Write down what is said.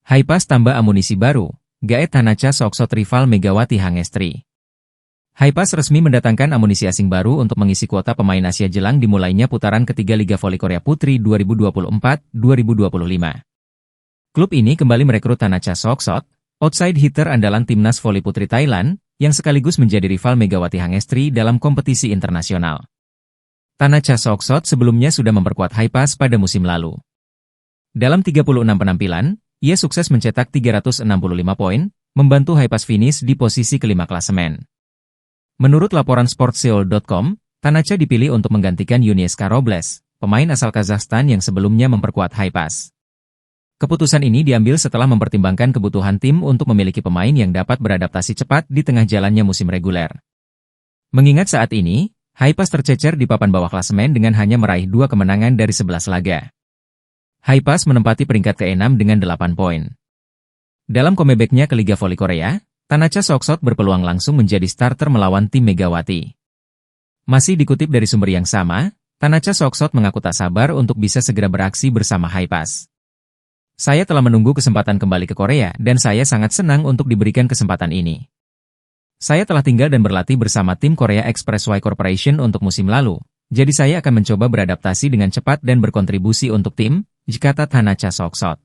Haipas tambah amunisi baru, gaet Hanacha Soksot rival Megawati Hangestri. Haipas resmi mendatangkan amunisi asing baru untuk mengisi kuota pemain Asia jelang dimulainya putaran ketiga Liga Voli Korea Putri 2024-2025. Klub ini kembali merekrut Hanacha Soksot, outside hitter andalan timnas voli putri Thailand, yang sekaligus menjadi rival Megawati Hangestri dalam kompetisi internasional. Hanacha Soksot sebelumnya sudah memperkuat Haipas pada musim lalu. Dalam 36 penampilan, ia sukses mencetak 365 poin, membantu Haipas finish di posisi kelima klasemen. Menurut laporan sportseoul.com, Hanacha dipilih untuk menggantikan Yunieska Robles, pemain asal Kazakhstan yang sebelumnya memperkuat Haipas. Keputusan ini diambil setelah mempertimbangkan kebutuhan tim untuk memiliki pemain yang dapat beradaptasi cepat di tengah jalannya musim reguler. Mengingat saat ini, Haipas tercecer di papan bawah klasemen dengan hanya meraih 2 kemenangan dari 11 laga. Haipas menempati peringkat ke-6 dengan 8 poin. Dalam comeback-nya ke Liga Voli Korea, Hanacha Soksot berpeluang langsung menjadi starter melawan tim Megawati. Masih dikutip dari sumber yang sama, Hanacha Soksot mengaku tak sabar untuk bisa segera beraksi bersama Haipas. Saya telah menunggu kesempatan kembali ke Korea dan saya sangat senang untuk diberikan kesempatan ini. Saya telah tinggal dan berlatih bersama tim Korea Expressway Corporation untuk musim lalu, jadi saya akan mencoba beradaptasi dengan cepat dan berkontribusi untuk tim, kata Hanacha Soksot.